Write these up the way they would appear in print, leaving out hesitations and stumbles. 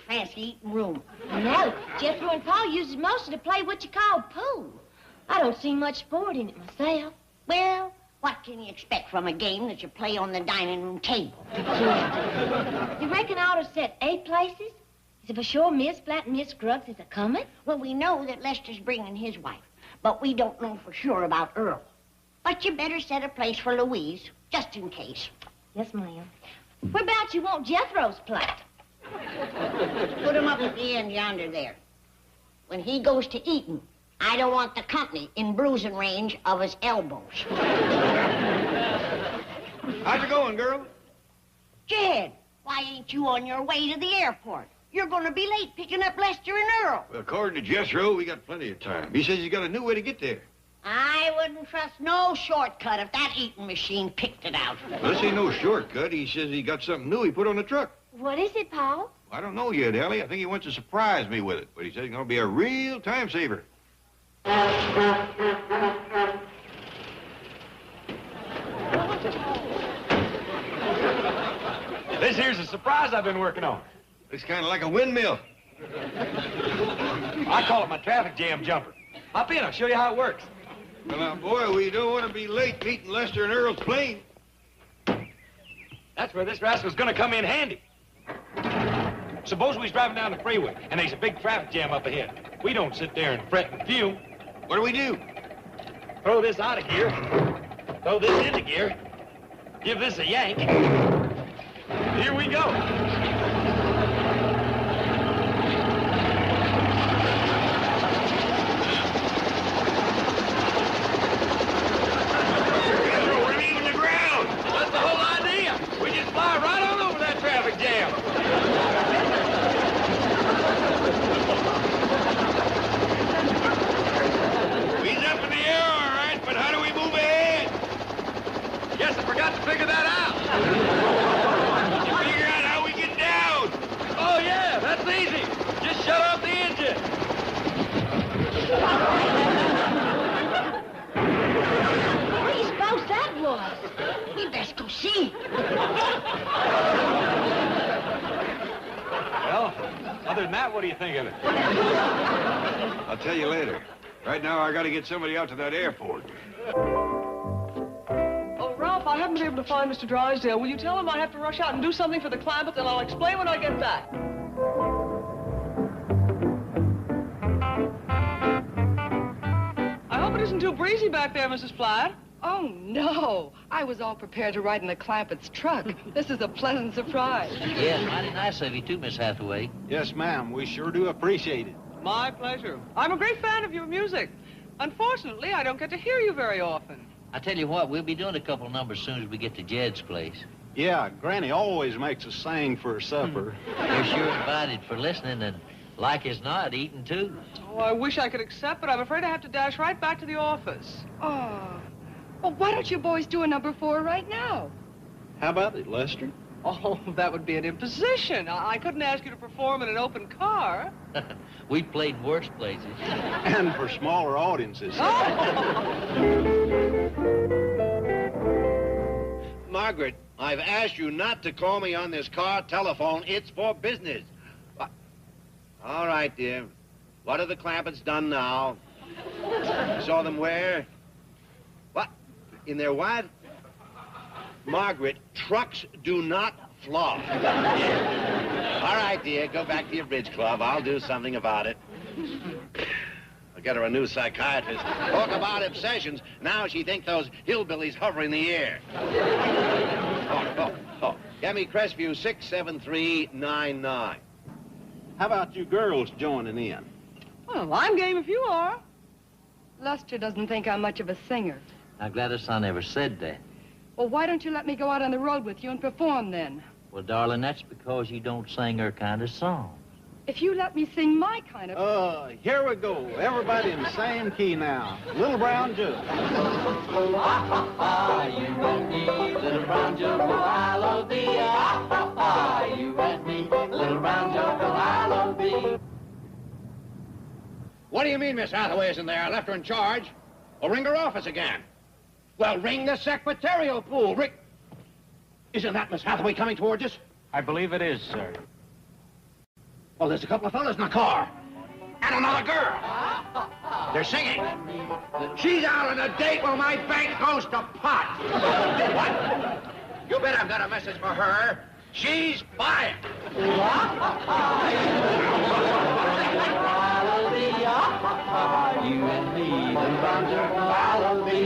fancy eating room. No, Jethro and Paul uses most of to play what you call pool. I don't see much sport in it myself. Well, what can you expect from a game that you play on the dining room table? You reckon I ought to set 8 places? Is it for sure Miss Flat and Miss Scruggs is a-coming? Well, we know that Lester's bringing his wife, but we don't know for sure about Earl. But you better set a place for Louise, just in case. Yes, ma'am. Where about you want Jethro's plate? Put him up at the end yonder there. When he goes to eating, I don't want the company in bruising range of his elbows. How's it going, girl? Jed, why ain't you on your way to the airport? You're going to be late picking up Lester and Earl. Well, according to Jethro, we got plenty of time. He says he's got a new way to get there. I wouldn't trust no shortcut if that eating machine picked it out. Well, this ain't no shortcut. He says he got something new he put on the truck. What is it, Paul? I don't know yet, Ellie. I think he wants to surprise me with it, but he says it's going to be a real time saver. This here's a surprise I've been working on. Looks kind of like a windmill. I call it my traffic jam jumper. Hop in, I'll show you how it works. Well, now, boy, we don't want to be late meeting Lester and Earl's plane. That's where this rascal's gonna come in handy. Suppose we was driving down the freeway, and there's a big traffic jam up ahead. We don't sit there and fret and fume. What do we do? Throw this out of gear, throw this into gear, give this a yank. Here we go. Fly right on over that traffic jam. He's up in the air, all right, but how do we move ahead? Guess I forgot to figure that out. Did you figure out how we get down? Oh, yeah, that's easy. Just shut off the engine. What do you suppose that was? We best go see. Well, other than that, what do you think of it? I'll tell you later. Right now, I got to get somebody out to that airport. Oh, Ralph, I haven't been able to find Mr. Drysdale. Will you tell him I have to rush out and do something for the climate, and I'll explain when I get back. I hope it isn't too breezy back there, Mrs. Flatt. Oh, no. I was all prepared to ride in the Clampett's truck. This is a pleasant surprise. Yeah, mighty nice of you too, Miss Hathaway. Yes, ma'am. We sure do appreciate it. My pleasure. I'm a great fan of your music. Unfortunately, I don't get to hear you very often. I tell you what, we'll be doing a couple numbers as soon as we get to Jed's place. Yeah, Granny always makes us sing for her supper. You're sure invited for listening and, like as not, eating too. Oh, I wish I could accept, but I'm afraid I have to dash right back to the office. Oh. Well, why don't you boys do a number 4 right now? How about it, Lester? Oh, that would be an imposition. I couldn't ask you to perform in an open car. We played in worse places. And for smaller audiences. Margaret, I've asked you not to call me on this car telephone. It's for business. All right, dear. What have the Clampetts done now? You saw them where? What? In their what? Margaret, trucks do not floss. All right, dear, go back to your bridge club. I'll do something about it. I'll get her a new psychiatrist. Talk about obsessions. Now she thinks those hillbillies hover in the air. Oh. Get me Crestview 67399. How about you girls joining in? Well, I'm game if you are. Lester doesn't think I'm much of a singer. Now, Gladys, I never said that. Well, why don't you let me go out on the road with you and perform then? Well, darling, that's because you don't sing her kind of song. If you let me sing my kind of... Here we go. Everybody in the same key now. Little Brown Jug. You and me, little brown jug, I love thee. You and me, little brown jug, I love thee. What do you mean Miss Hathaway isn't there? I left her in charge. Well, ring her office again. Well, ring the secretarial pool. Isn't that Miss Hathaway coming towards us? I believe it is, sir. Well, there's a couple of fellas in the car. And another girl. They're singing. She's out on a date while my bank goes to pot. What? You bet I've got a message for her. She's fired. You and me, the bounds of Wallaby.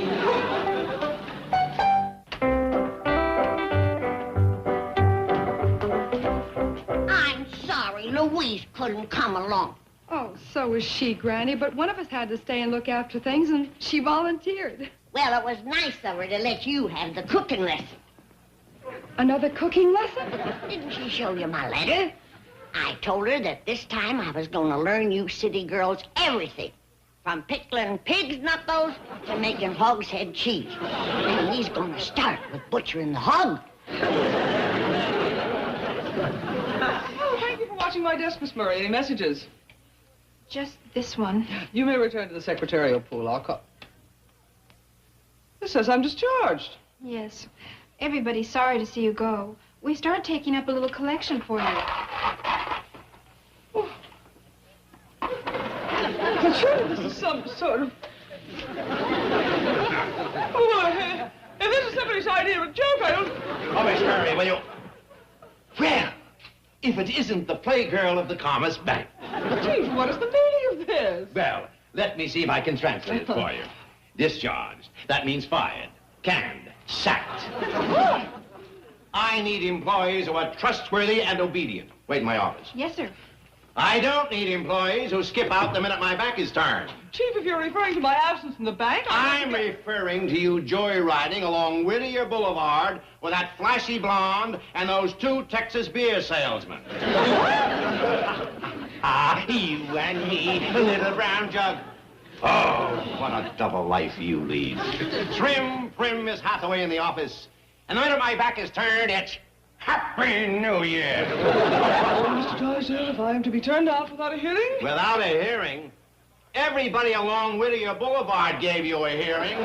I'm sorry, Louise couldn't come along. Oh, so was she, Granny, but one of us had to stay and look after things, and she volunteered. Well, it was nice of her to let you have the cooking lesson. Another cooking lesson? Didn't she show you my letter? I told her that this time I was going to learn you city girls everything. From pickling pig's knuckles to making hogshead cheese. And he's going to start with butchering the hog. Oh, thank you for watching my desk, Miss Murray. Any messages? Just this one. You may return to the secretarial pool. I'll call. This says I'm discharged. Yes. Everybody's sorry to see you go. We started taking up a little collection for you. Oh. But surely this is some sort of... Oh, if this is somebody's idea of a joke, I don't... Oh, Miss Murray, will you... Well, if it isn't the playgirl of the Commerce Bank. Chief, what is the meaning of this? Well, let me see if I can translate it for you. Discharged. That means fired. Canned. Sacked. I need employees who are trustworthy and obedient. Wait in my office. Yes, sir. I don't need employees who skip out the minute my back is turned. Chief, if you're referring to my absence from the bank... I'm referring to you joyriding along Whittier Boulevard with that flashy blonde and those two Texas beer salesmen. You and me, little brown jug. Oh, what a double life you lead. Trim, prim Miss Hathaway in the office. And the minute my back is turned, it's Happy New Year. Oh, Mr. Drysdale, if I am to be turned out without a hearing? Without a hearing? Everybody along Whittier Boulevard gave you a hearing.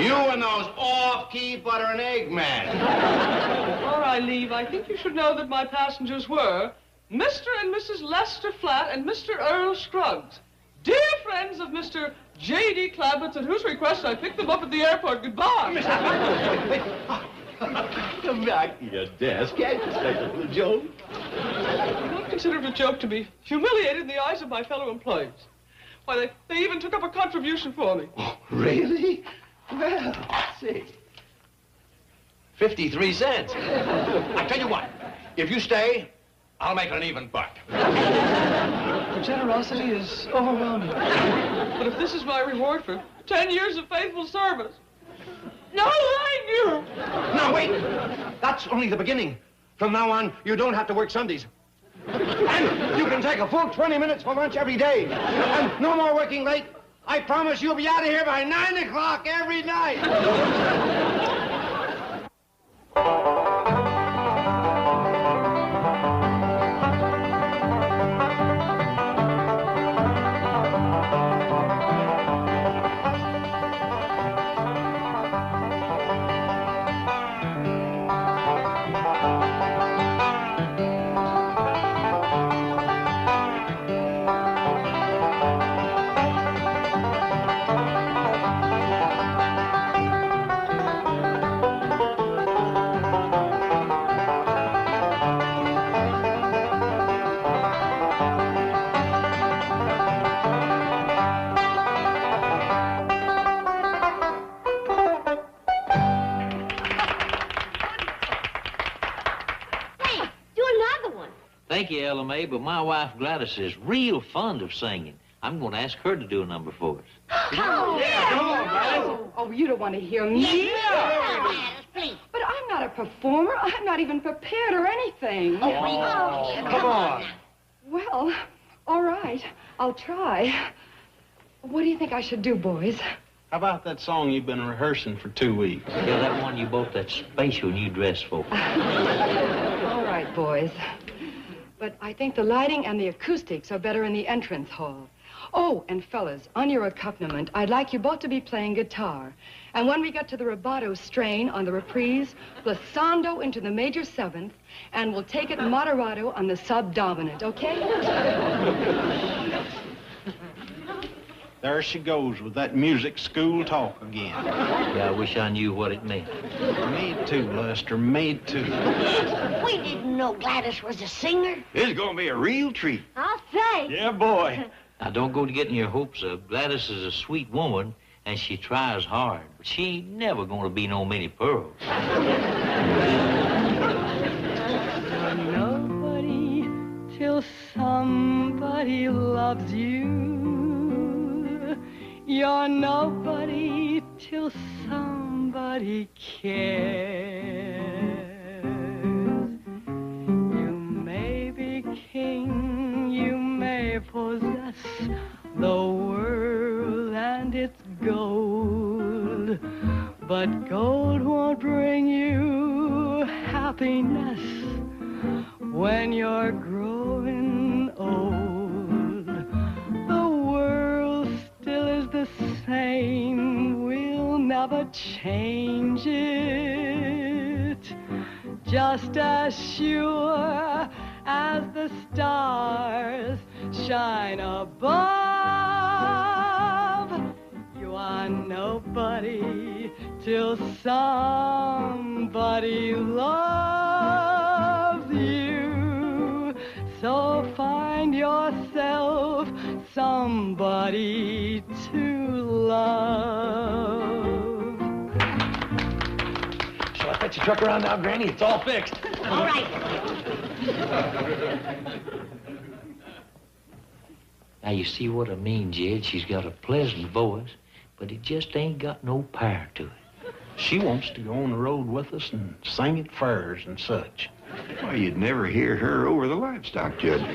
You and those off-key butter and egg men. Before I leave, I think you should know that my passengers were Mr. and Mrs. Lester Flatt and Mr. Earl Scruggs, dear friends of Mr. J.D. Clampett, at whose request I picked them up at the airport. Goodbye. Come back to your desk. Can't you say a little joke? I don't consider it a joke to be humiliated in the eyes of my fellow employees. Why, they even took up a contribution for me. Oh, really? Well, let's see. 53 cents. I tell you what, if you stay, I'll make it an even buck. Your generosity is overwhelming. But if this is my reward for 10 years of faithful service, no, thank you. Now, wait. That's only the beginning. From now on, you don't have to work Sundays. And you can take a full 20 minutes for lunch every day. And no more working late. I promise you'll be out of here by 9 o'clock every night. Thank you, Ella Mae, but my wife Gladys is real fond of singing. I'm going to ask her to do a number for us. Oh, yeah. Oh, you don't want to hear me? Yes, please. But I'm not a performer. I'm not even prepared or anything. Oh, Come on. Well, all right. I'll try. What do you think I should do, boys? How about that song you've been rehearsing for 2 weeks? Yeah, that one you bought that special new dress for. All right, boys. But I think the lighting and the acoustics are better in the entrance hall. Oh, and fellas, on your accompaniment, I'd like you both to be playing guitar. And when we get to the rubato strain on the reprise, glissando into the major seventh, and we'll take it moderato on the subdominant, okay? There she goes with that music school talk again. Yeah, I wish I knew what it meant. Me too, Lester, me too. We didn't know Gladys was a singer. This is gonna be a real treat. I'll say. Yeah, boy. Now, don't go to getting your hopes up. Gladys is a sweet woman, and she tries hard. But she ain't never gonna be no Minnie Pearl. Nobody till somebody loves you. You're nobody till somebody cares. You may be king, you may possess the world and its gold, but gold won't bring you happiness when you're growing old. The world still is the same, we'll never change it. Just as sure as the stars shine above, you are nobody till somebody loves you. So find yourself somebody to love. Shall I fetch your truck around now, Granny? It's all fixed. All right. Now, you see what I mean, Jed? She's got a pleasant voice, but it just ain't got no power to it. She wants to go on the road with us and sing at fairs and such. Why, you'd never hear her over the livestock, Judge.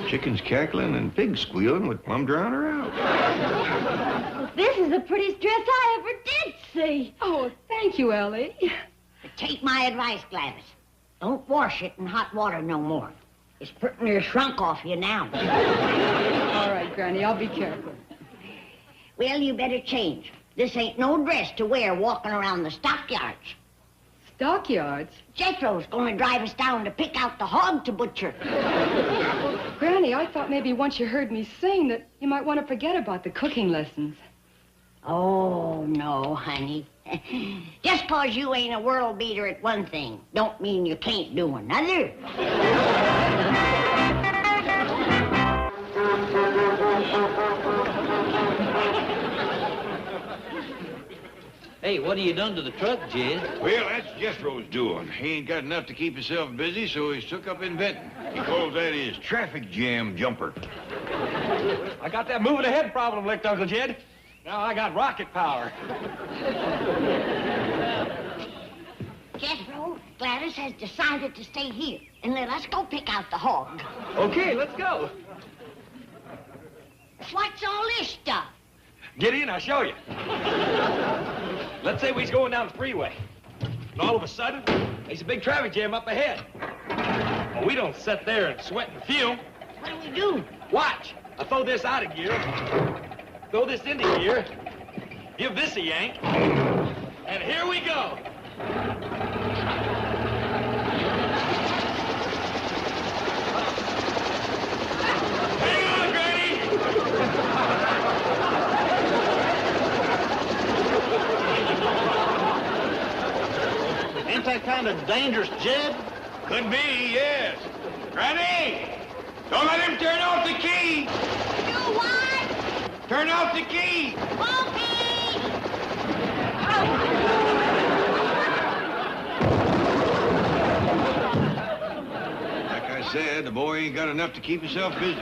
Chickens cackling and pigs squealing would plumb drown her out. Well, this is the prettiest dress I ever did see. Oh, thank you, Ellie. But take my advice, Gladys. Don't wash it in hot water no more. It's putting your shrunk off you now. All right, Granny, I'll be careful. Well, you better change. This ain't no dress to wear walking around the stockyards. Stockyards? Jethro's gonna drive us down to pick out the hog to butcher. Granny, I thought maybe once you heard me sing that you might want to forget about the cooking lessons. Oh, no, honey. Just 'cause you ain't a world beater at one thing don't mean you can't do another. Hey, what have you done to the truck, Jed? Well, that's Jethro's doing. He ain't got enough to keep himself busy, so he's took up inventing. He calls that his traffic jam jumper. I got that moving ahead problem licked, Uncle Jed. Now I got rocket power. Jethro, Gladys has decided to stay here and let us go pick out the hog. Okay, let's go. What's all this stuff? Get in, I'll show you. Let's say we's going down the freeway. And all of a sudden, there's a big traffic jam up ahead. Well, we don't sit there and sweat and fume. What do we do? Watch. I throw this out of gear. Throw this into gear. Give this a yank. And here we go. Hang on, Granny! Ain't that kind of dangerous, Jed? Could be, yes. Granny! Don't let him turn off the key! You what? Turn off the key! Okay! Like I said, the boy ain't got enough to keep himself busy.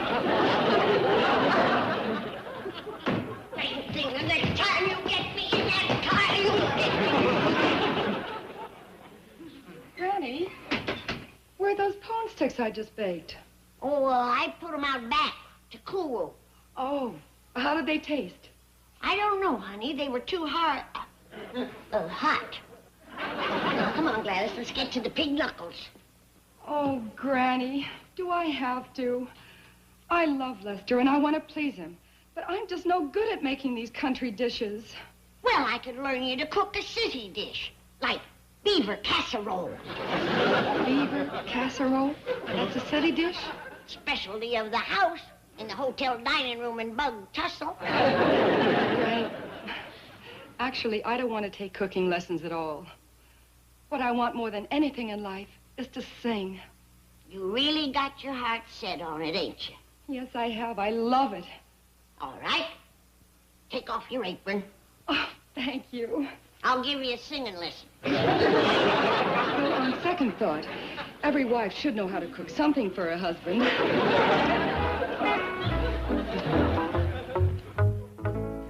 The next time you get me in that car, you'll get me. Granny, where are those pone sticks I just baked? Oh, I put them out back to cool. Oh, how did they taste? I don't know, honey. They were too hot. Hot. Come on, Gladys. Let's get to the pig knuckles. Oh, Granny, do I have to? I love Lester, and I want to please him. But I'm just no good at making these country dishes. Well, I could learn you to cook a city dish, like beaver casserole. Beaver casserole? That's a city dish? Specialty of the house in the hotel dining room in Bug Tussle. Well, actually, I don't want to take cooking lessons at all. What I want more than anything in life is to sing. You really got your heart set on it, ain't you? Yes, I have. I love it. All right. Take off your apron. Oh, thank you. I'll give you a singing lesson. Well, on second thought, every wife should know how to cook something for her husband.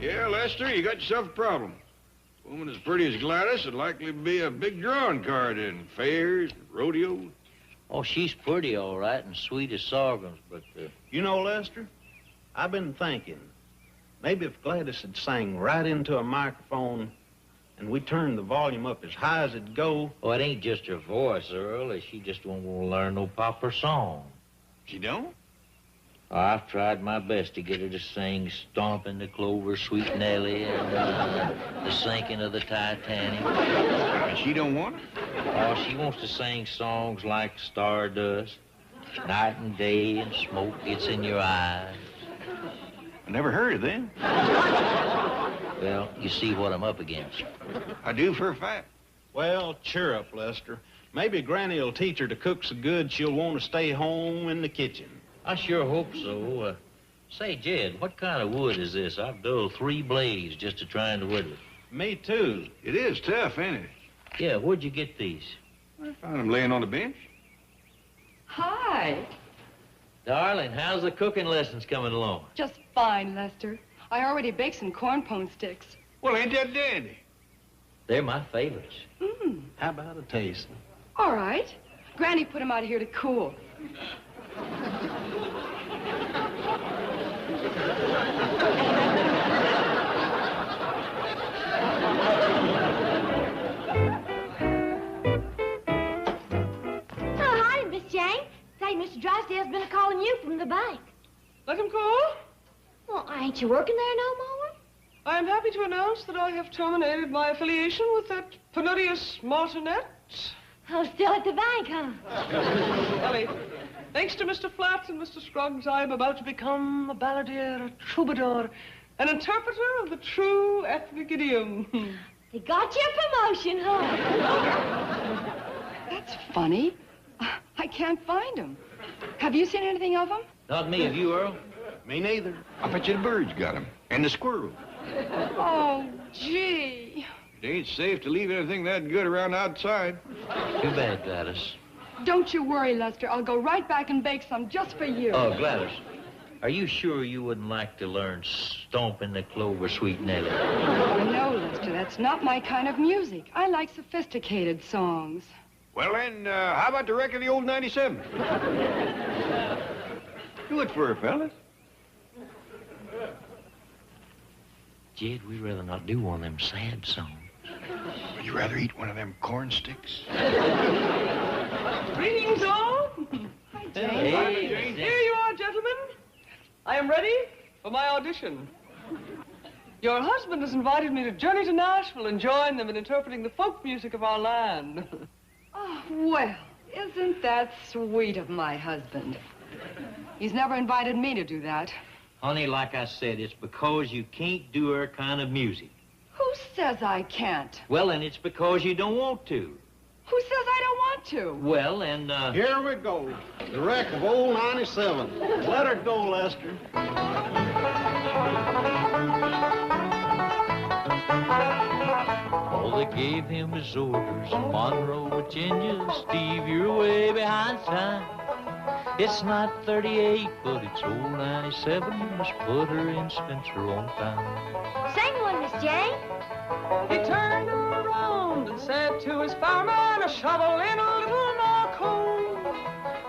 Yeah, Lester, you got yourself a problem. A woman as pretty as Gladys would likely be a big drawing card in fairs, rodeos. Oh, she's pretty, all right, and sweet as sorghums, but... You know, Lester, I've been thinking, maybe if Gladys had sang right into a microphone and we turned the volume up as high as it'd go... Oh, it ain't just her voice, Earl. She just won't want to learn no proper song. She don't? Oh, I've tried my best to get her to sing Stompin' the Clover, Sweet Nellie, and The Sinking of the Titanic. And she don't want it? Oh, she wants to sing songs like Stardust, Night and Day, and Smoke Gets in Your Eyes. I never heard of them. Well, you see what I'm up against. I do for a fact. Well, cheer up, Lester. Maybe Granny will teach her to cook so good she'll want to stay home in the kitchen. I sure hope so. Say, Jed, what kind of wood is this? I've dulled 3 blades just to trying to whittle it. Me too. It is tough, ain't it? Yeah, where'd you get these? I found them laying on the bench. Hi. Darling, how's the cooking lessons coming along? Just fine, Lester. I already baked some corn pone sticks. Well, ain't that dandy? They're my favorites. How about a taste? All right. Granny put them out here to cool. Say, Mr. Drysdale's been a-calling you from the bank. Let him call. Well, ain't you working there no more? I am happy to announce that I have terminated my affiliation with that penurious martinet. Oh, still at the bank, huh? Ellie, thanks to Mr. Flatt and Mr. Scruggs, I am about to become a balladeer, a troubadour, an interpreter of the true ethnic idiom. They got you a promotion, huh? That's funny. I can't find him. Have you seen anything of him? Not me. Have you, Earl? Me neither. I bet you the birds got him. And the squirrel. Oh, gee. It ain't safe to leave anything that good around outside. Too bad, Gladys. Don't you worry, Lester. I'll go right back and bake some just for you. Oh, Gladys, are you sure you wouldn't like to learn Stompin' the Clover, Sweet Nellie? Oh, no, Lester. That's not my kind of music. I like sophisticated songs. Well, then, how about the wreck of the old 97? Do it for her, fellas. Jed, we'd rather not do one of them sad songs. Would you rather eat one of them corn sticks? Greetings, all. Hi, Jane. Hey, Here you are, gentlemen. I am ready for my audition. Your husband has invited me to journey to Nashville and join them in interpreting the folk music of our land. Oh, well, isn't that sweet of my husband? He's never invited me to do that. Honey, like I said, it's because you can't do her kind of music. Who says I can't? Well, then it's because you don't want to. Who says I don't want to? Well, and, Here we go. The wreck of old 97. Let her go, Lester. all they gave him his orders. Monroe, Virginia, Steve, you're way behind time. It's not 38, but it's old 97. You must put her in Spencer on time. Sing one, Miss Jane. He turned around and said to his fireman, a shovel in a little more coal.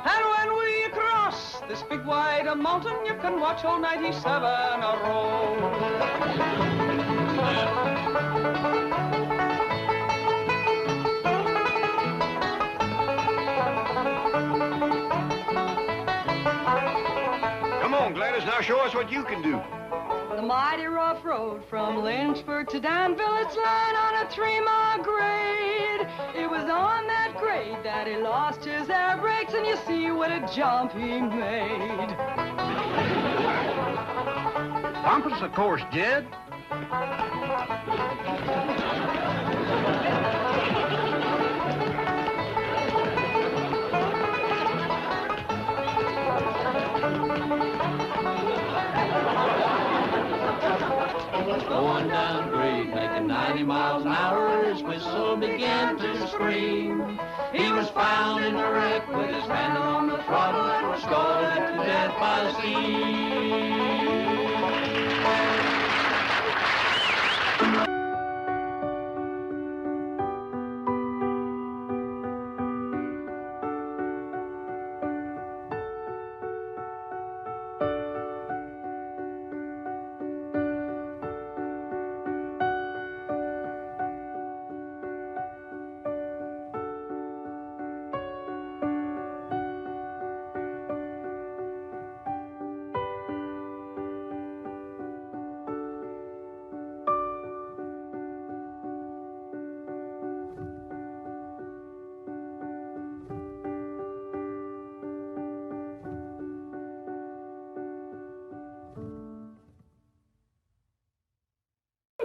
And when we cross this big wide mountain, you can watch old 97 a roll. Come on, Gladys, now show us what you can do. the mighty rough road from Lynchburg to Danville. It's lying on a 3-mile grade. It was on that grade that he lost his air brakes, and you see what a jump he made. Bumpus, of course, Jed. Going down grade, making 90 miles an hour, his whistle began to scream. He was found in a wreck with his hand on the throttle and was scalded to death by the sea.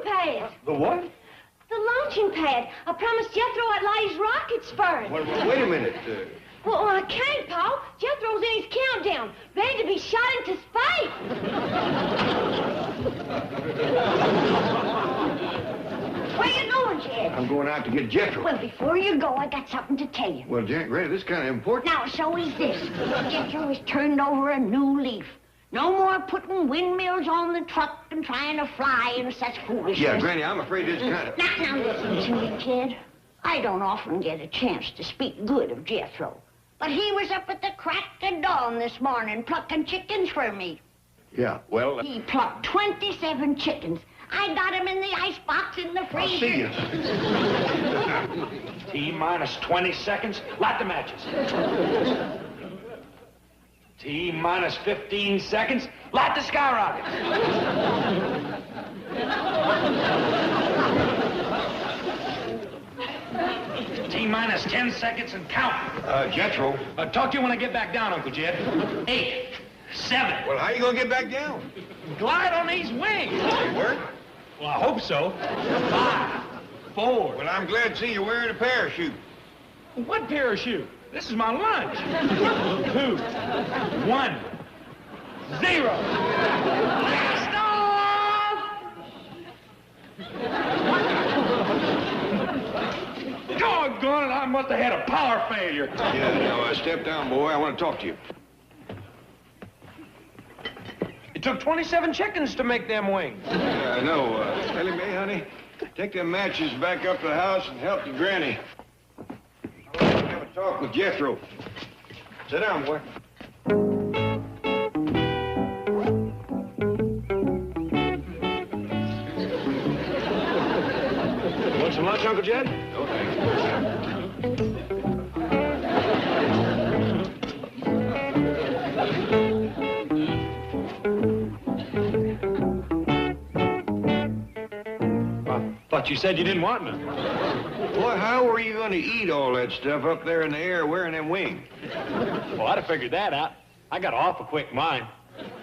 Pad. The what? The launching pad. I promised Jethro I'd light his rockets first. Wait a minute. Well, I can't, Pa. Jethro's in his countdown, ready to be shot into space. Where you going, Jed? I'm going out to get Jethro. Well, before you go, I got something to tell you. Well, Jack, Ray, this is kind of important. Now, so is this. Jethro has turned over a new leaf. No more putting windmills on the truck and trying to fly and such foolishness. Yeah, Granny, I'm afraid it's kind of... Now, listen to me, kid. I don't often get a chance to speak good of Jethro. But he was up at the crack of dawn this morning plucking chickens for me. Yeah, well... He plucked 27 chickens. I got him in the icebox in the freezer. I'll see you. T-minus 20 seconds. Light the matches. T-minus 15 seconds. Light the skyrocket. T-minus 10 seconds and count. Jethro. Talk to you when I get back down, Uncle Jed. 8, 7. Well, how you gonna get back down? Glide on these wings. They work? Well, I hope so. 5, 4. Well, I'm glad to see you wearing a parachute. What parachute? This is my lunch. 2, 1, 0. Stop! Doggone it, I must have had a power failure. Yeah, now, step down, boy. I want to talk to you. It took 27 chickens to make them wings. Yeah, I know. Ellie Mae, honey, take them matches back up to the house and help your granny. I want to have a talk with Jethro. Sit down, boy. Want some lunch, Uncle Jed? No, thanks. Thought you said you didn't want none. Boy, how were you going to eat all that stuff up there in the air wearing them wings? Well, I'd have figured that out. I got an awful quick mind.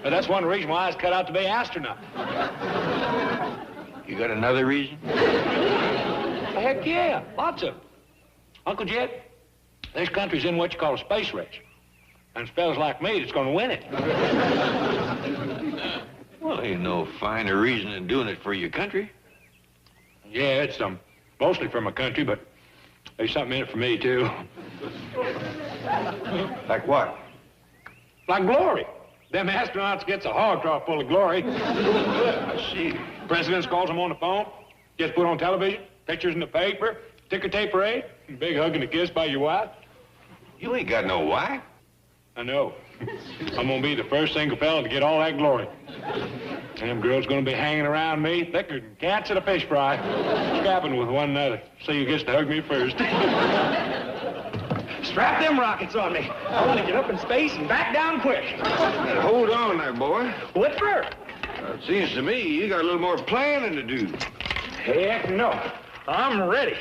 But that's one reason why I was cut out to be an astronaut. You got another reason? Heck yeah, lots of them. Uncle Jed, this country's in what you call a space race. And it's fellas like me that's going to win it. Well, ain't no finer reason than doing it for your country. Yeah, it's mostly for my country, but there's something in it for me, too. Like what? Like glory. Them astronauts gets a hog trough full of glory. I see. Presidents calls them on the phone, gets put on television, pictures in the paper, ticker tape parade, big hug and a kiss by your wife. You ain't got no wife. I know. I'm gonna be the first single fella to get all that glory. Them girls gonna be hanging around me thicker than cats at a fish fry, scrapping with one another. See who gets to hug me first. Strap them rockets on me. I want to get up in space and back down quick. Hold on there, boy. What for? It seems to me you got a little more planning to do. Heck no. I'm ready.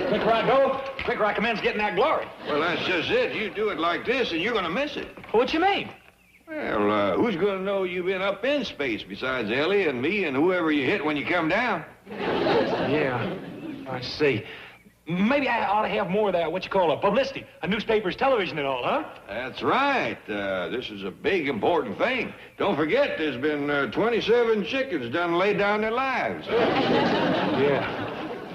Quicker I go, quicker I commence getting that glory. Well, that's just it. You do it like this, and you're going to miss it. What you mean? Well, who's going to know you've been up in space besides Ellie and me and whoever you hit when you come down? Yeah, I see. Maybe I ought to have more of that, what you call publicity, newspapers, television and all, huh? That's right. This is a big, important thing. Don't forget, there's been 27 chickens done laid down their lives. Yeah.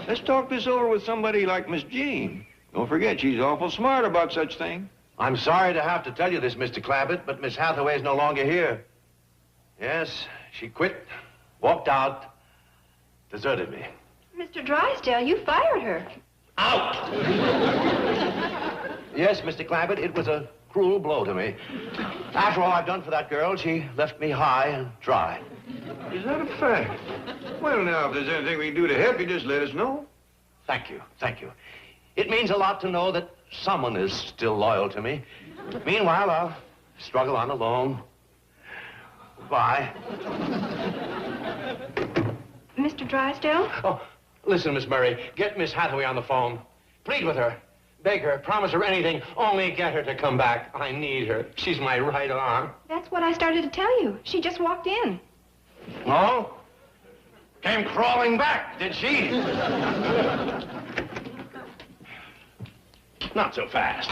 Let's talk this over with somebody like Miss Jean. Don't forget, she's awful smart about such things. I'm sorry to have to tell you this, Mr. Clabbett, but Miss Hathaway's no longer here. Yes, she quit, walked out, deserted me. Mr. Drysdale, you fired her. Out! Yes, Mr. Clabbett, it was a cruel blow to me. After all I've done for that girl, she left me high and dry. Is that a fact? Well, now, if there's anything we can do to help you, just let us know. Thank you, thank you. It means a lot to know that someone is still loyal to me. Meanwhile, I'll struggle on alone. Bye. Mr. Drysdale? Oh, listen, Miss Murray, get Miss Hathaway on the phone. Plead with her. Beg her, promise her anything, only get her to come back. I need her. She's my right arm. That's what I started to tell you. She just walked in. Oh? Came crawling back, did she? Not so fast.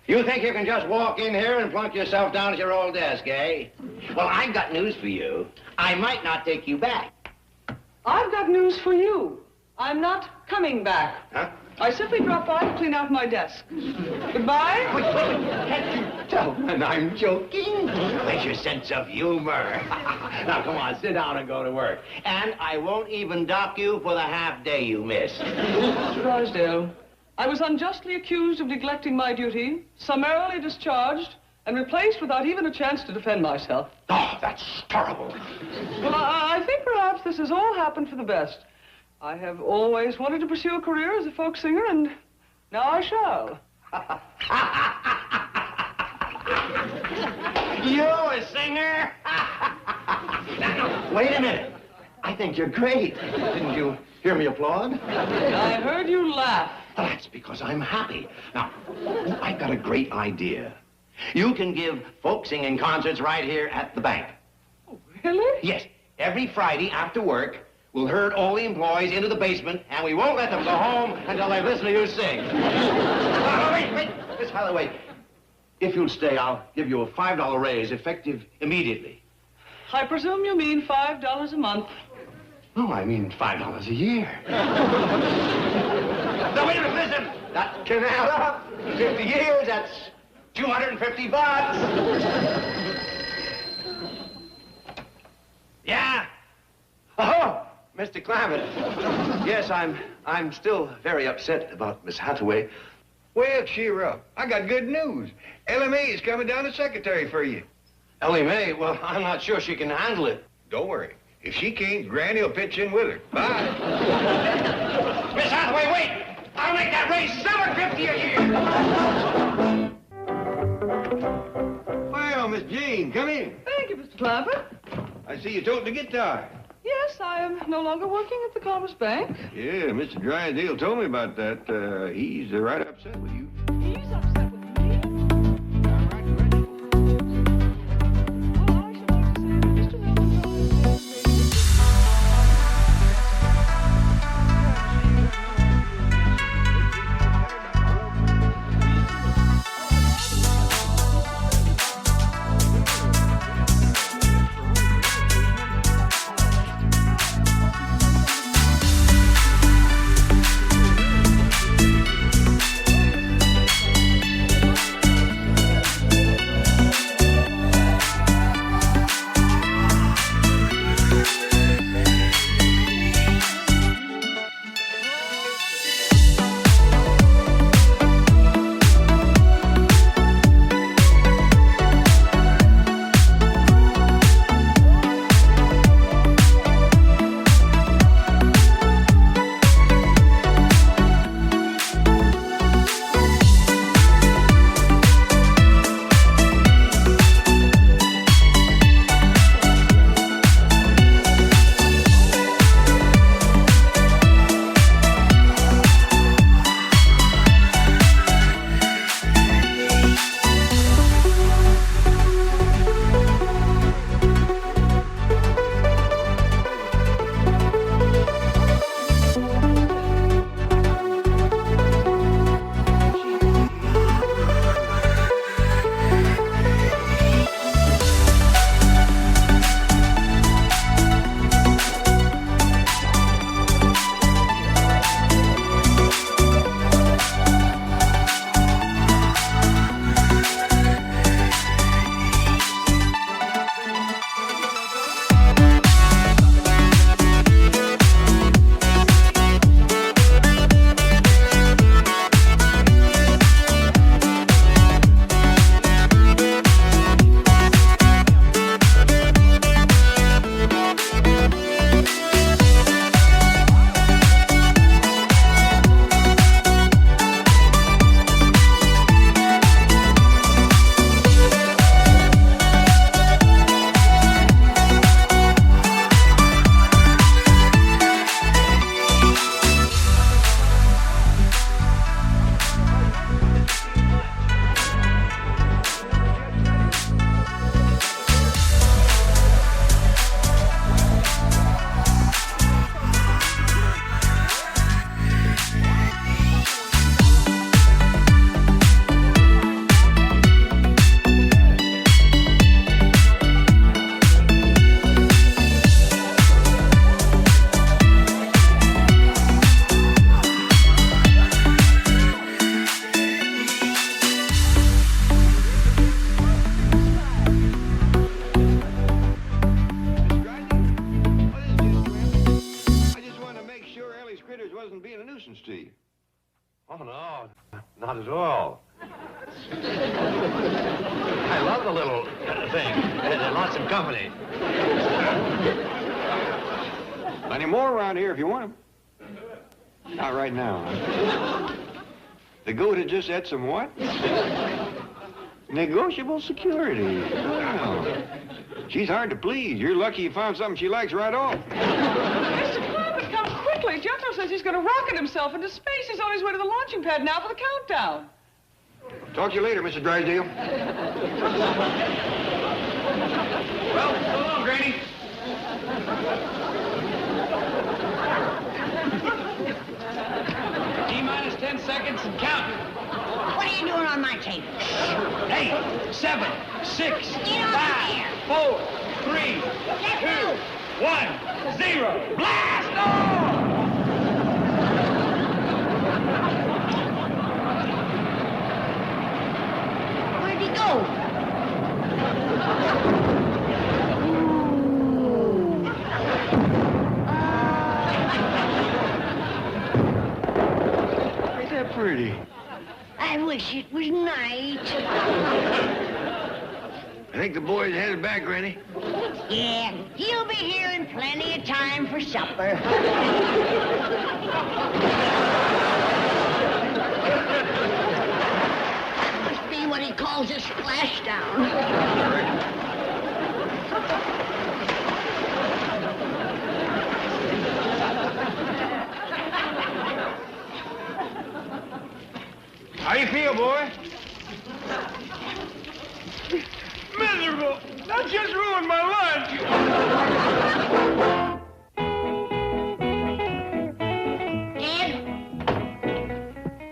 You think you can just walk in here and plunk yourself down at your old desk, eh? Well, I've got news for you. I might not take you back. I've got news for you. I'm not coming back. Huh? I simply dropped by to clean out my desk. Goodbye. Can't you tell when I'm joking? Where's your sense of humor? Now, come on, sit down and go to work. And I won't even dock you for the half day you missed. Mr. Drysdale, I was unjustly accused of neglecting my duty, summarily discharged, and replaced without even a chance to defend myself. Oh, that's terrible. Well, I think perhaps this has all happened for the best. I have always wanted to pursue a career as a folk singer, and now I shall. You a singer? Wait a minute. I think you're great. Didn't you hear me applaud? I heard you laugh. Well, that's because I'm happy. Now, I've got a great idea. You can give folk singing concerts right here at the bank. Oh, really? Yes. Every Friday after work, we'll herd all the employees into the basement, and we won't let them go home until they listen to you sing. Wait. Miss Hathaway, if you'll stay, I'll give you a $5 raise effective immediately. I presume you mean $5 a month. No, I mean $5 a year. No, wait a minute, listen. That can add up. 50 years, that's $250. Yeah. Oh, Mr. Clabbett. Yes, I'm still very upset about Miss Hathaway. Well, cheer up. I got good news. Ellie Mae is coming down as secretary for you. Ellie Mae? Well, I'm not sure she can handle it. Don't worry. If she can't, Granny will pitch in with her. Bye. Miss Hathaway, wait! I'll make that raise $750 a year. Well, Miss Jean, come in. Thank you, Mr. Clabbett. I see you toting the guitar. Yes, I am no longer working at the Commerce Bank. Yeah, Mr. Drysdale told me about that. He's right upset with you. He's upset with me. All right. Well, I should like to say that Mr. no, not at all. I love the little thing. Lots of company. Plenty more around here if you want them. Not right now. The goat had just had some what? Negotiable security. Wow. She's hard to please. You're lucky you found something she likes right off. Mr. Clappett, come quickly. Jethro says he's going to rocket himself into space. He's on his way to the launching pad now for the countdown. Talk to you later, Mr. Drysdale. Well, so long, Granny. T-minus 10 seconds and count. What are you doing on my table? 8, 7, 6, Get on 5, 4, 3, 2, 1, 0. Blast off! Where'd he go? Ain't that pretty? I wish it was night. I think the boy's headed back, Granny. Yeah, he'll be here in plenty of time for supper. Must be what he calls a splashdown. How you feel, boy? Miserable! That just ruined my lunch! Ed,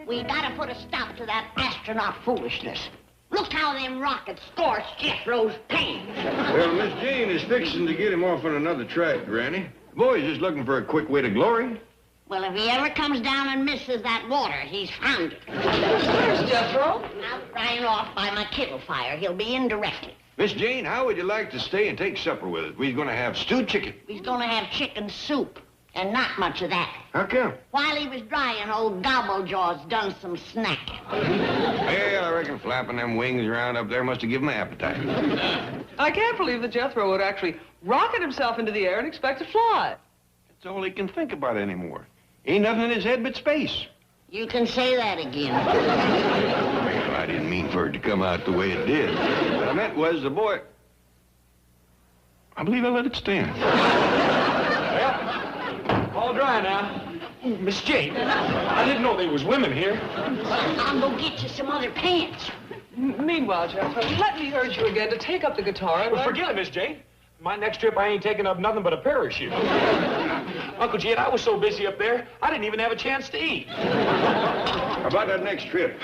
we gotta put a stop to that astronaut foolishness. Look how them rockets scorch Jethro's paint. Well, Miss Jane is fixing to get him off on another track, Granny. The boy's just looking for a quick way to glory. Well, if he ever comes down and misses that water, he's found it. Where's Jethro? Out drying off by my kittle fire. He'll be in directly. Miss Jane, how would you like to stay and take supper with us? We're going to have stewed chicken. He's gonna have chicken soup, and not much of that. How come? While he was drying, old Gobblejaw's done some snacking. Well, I reckon flapping them wings around up there must have given him an appetite. I can't believe that Jethro would actually rocket himself into the air and expect to fly. That's all he can think about anymore. Ain't nothing in his head but space. You can say that again. Well, I didn't mean for it to come out the way it did. What I meant was the boy... I believe I let it stand. Well, all dry now. Ooh, Miss Jane, I didn't know there was women here. I'll go get you some other pants. Meanwhile, Jethro, let me urge you again to take up the guitar and... Well, forget it, Miss Jane. My next trip, I ain't taking up nothing but a parachute. Uncle Jed, I was so busy up there, I didn't even have a chance to eat. How about that next trip?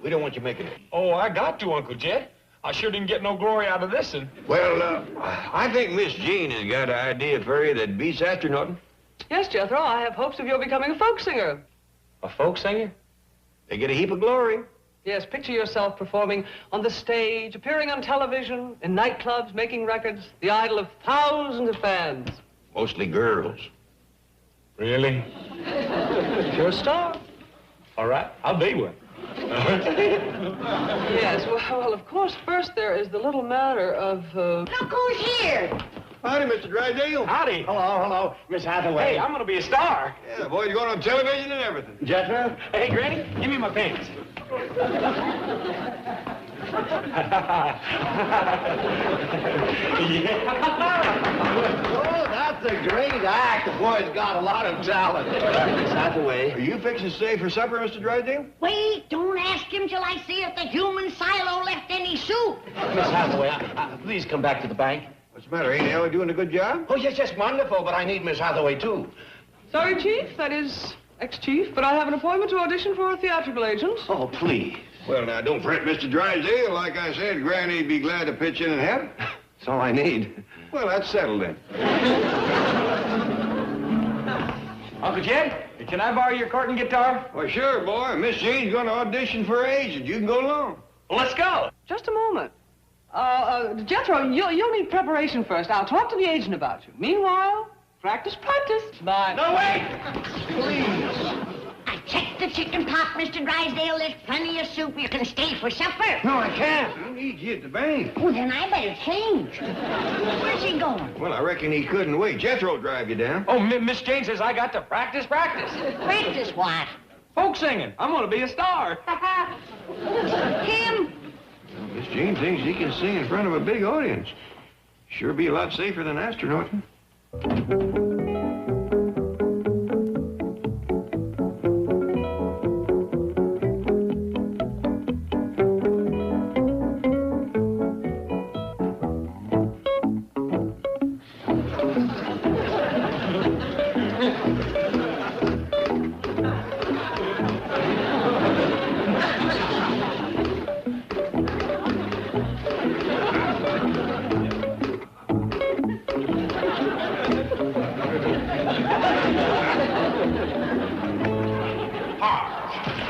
We don't want you making it. Oh, I got to, Uncle Jed. I sure didn't get no glory out of this one. Well, I think Miss Jean has got an idea for you that beats astronauting. Yes, Jethro, I have hopes of your becoming a folk singer. A folk singer? They get a heap of glory. Yes, picture yourself performing on the stage, appearing on television, in nightclubs, making records, the idol of thousands of fans. Mostly girls. Really? You're a star. All right, I'll be one. Yes, well, of course, first there is the little matter of... Look who's here. Howdy, Mr. Drysdale. Howdy. Hello, Miss Hathaway. Hey, I'm gonna be a star. Yeah, the boy's going on television and everything. Jethro? Hey, Granny, give me my pants. Oh, that's a great act. The boy's got a lot of talent. Miss Hathaway. Are you fixing to stay for supper, Mr. Drysdale? Wait, don't ask him till I see if the human silo left any soup. Miss Hathaway, please come back to the bank. What's the matter? Ain't Ellie doing a good job? Oh, yes, wonderful, but I need Miss Hathaway, too. Sorry, Chief, that is ex-chief, but I have an appointment to audition for a theatrical agent. Oh, please. Well, now, don't fret, Mr. Drysdale. Like I said, Granny'd be glad to pitch in and help. That's all I need. Well, that's settled then. Uncle Jed, can I borrow your Corton guitar? Well, sure, boy. Miss Jean's going to audition for her agent. You can go along. Well, let's go. Just a moment. Jethro, you'll need preparation first. I'll talk to the agent about you. Meanwhile, practice, practice. Bye. No, wait! Please. I checked the chicken pot, Mr. Drysdale. There's plenty of soup. You can stay for supper. No, I can't. I need you at the bank. Oh, then I better change. Where's he going? Well, I reckon he couldn't wait. Jethro'll drive you down. Oh, Miss Jane says I got to practice. Practice what? Folk singing. I'm going to be a star. Him? Well, Miss Jean thinks he can sing in front of a big audience. Sure be a lot safer than astronauting.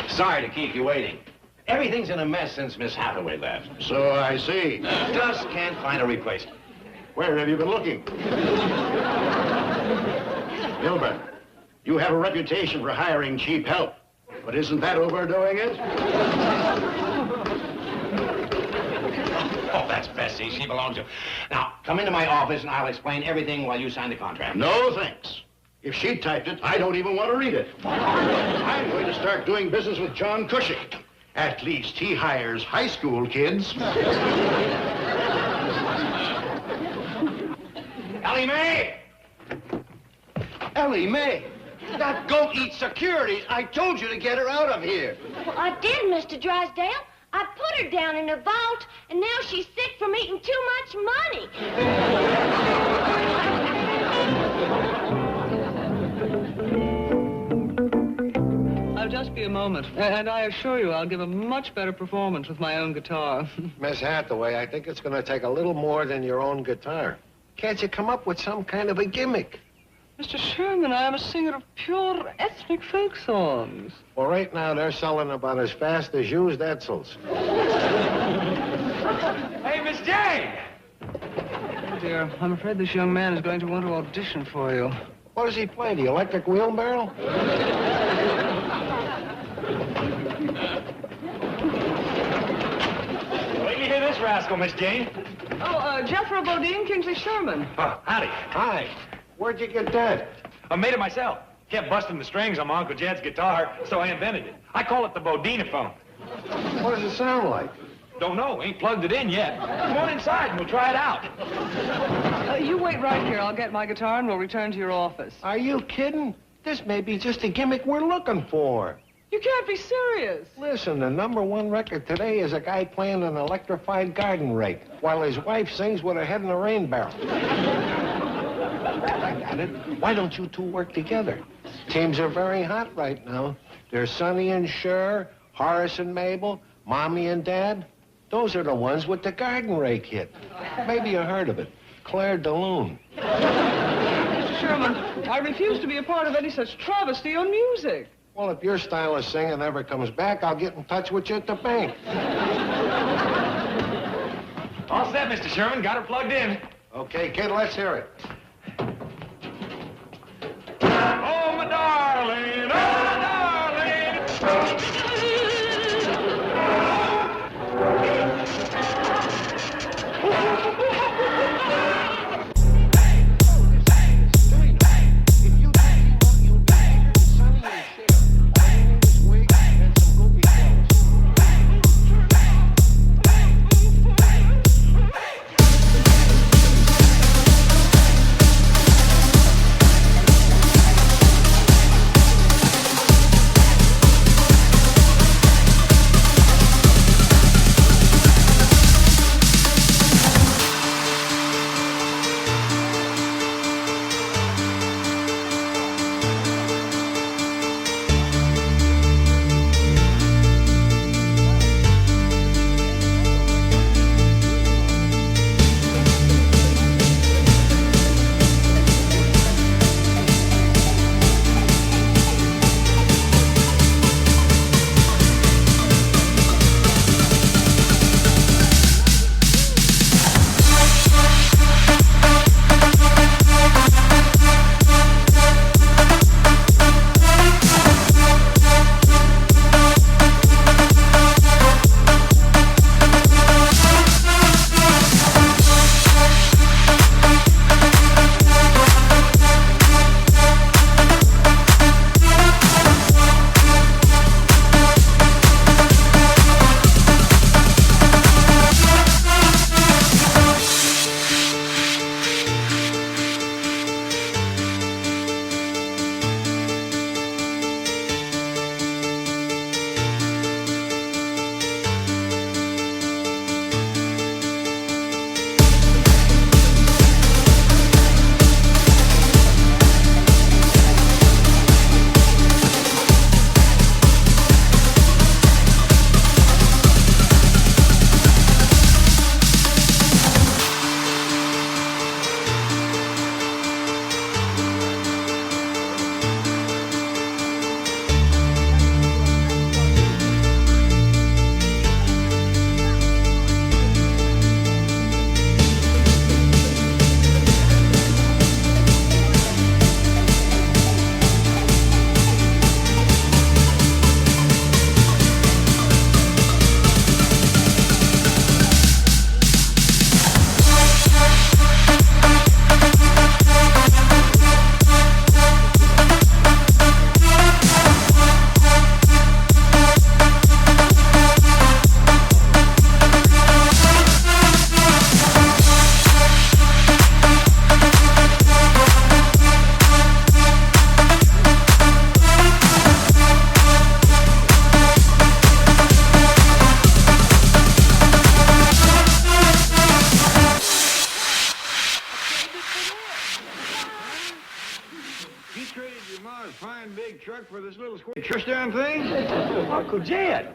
Sorry to keep you waiting. Everything's in a mess since Miss Hathaway left. So I see. Just can't find a replacement. Where have you been looking? Gilbert, you have a reputation for hiring cheap help. But isn't that overdoing it? Oh, that's Bessie. She belongs to... Now, come into my office and I'll explain everything while you sign the contract. No, thanks. If she typed it, I don't even want to read it. I'm going to start doing business with John Cushing. At least he hires high school kids. Ellie Mae! Ellie Mae, that goat eats security. I told you to get her out of here. Well, I did, Mr. Drysdale. I put her down in a vault, and now she's sick from eating too much money. I'll just be a moment, and I assure you I'll give a much better performance with my own guitar. Miss Hathaway, I think it's going to take a little more than your own guitar. Can't you come up with some kind of a gimmick? Mr. Sherman, I am a singer of pure ethnic folk songs. Well, right now, they're selling about as fast as used Edsels. Hey, Miss Jane! Oh, dear, I'm afraid this young man is going to want to audition for you. What does he play, the electric wheelbarrow? Wait till you hear this rascal, Miss Jane. Oh, Jethro Bodine, Kingsley Sherman. Oh, howdy. Hi. Where'd you get that? I made it myself. Kept busting the strings on my Uncle Jed's guitar, so I invented it. I call it the Bodine-phone. What does it sound like? Don't know. Ain't plugged it in yet. Come on inside and we'll try it out. You wait right here. I'll get my guitar and we'll return to your office. Are you kidding? This may be just a gimmick we're looking for. You can't be serious. Listen, the #1 record today is a guy playing an electrified garden rake while his wife sings with her head in a rain barrel. I got it. Why don't you two work together? Teams are very hot right now. There's Sonny and Cher, Horace and Mabel, Mommy and Dad. Those are the ones with the garden rake hit. Maybe you heard of it. Claire de Lune. Mr. Sherman, I refuse to be a part of any such travesty on music. Well, if your style of singing ever comes back, I'll get in touch with you at the bank. All set, Mr. Sherman. Got her plugged in. Okay, kid, let's hear it. Oh, my darling. Oh, my darling. want a fine big truck for this little square touchdown thing? Uncle Jed,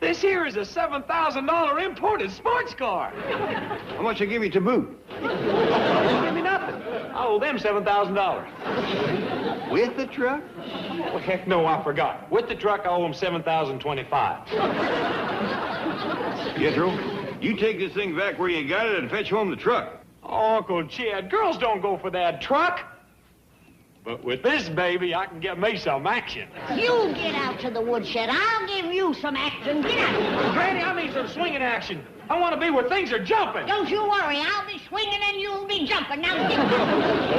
this here is a $7,000 imported sports car. How much I give you to boot? Don't give me nothing. I owe them $7,000. With the truck? Well, heck no, I forgot. With the truck, I owe them $7,025. Jethro, you take this thing back where you got it and fetch home the truck. Oh, Uncle Jed, girls don't go for that truck. But with this baby, I can get me some action. You get out to the woodshed. I'll give you some action. Get out. Granny, I need some swinging action. I want to be where things are jumping. Don't you worry. I'll be swinging and you'll be jumping. Now get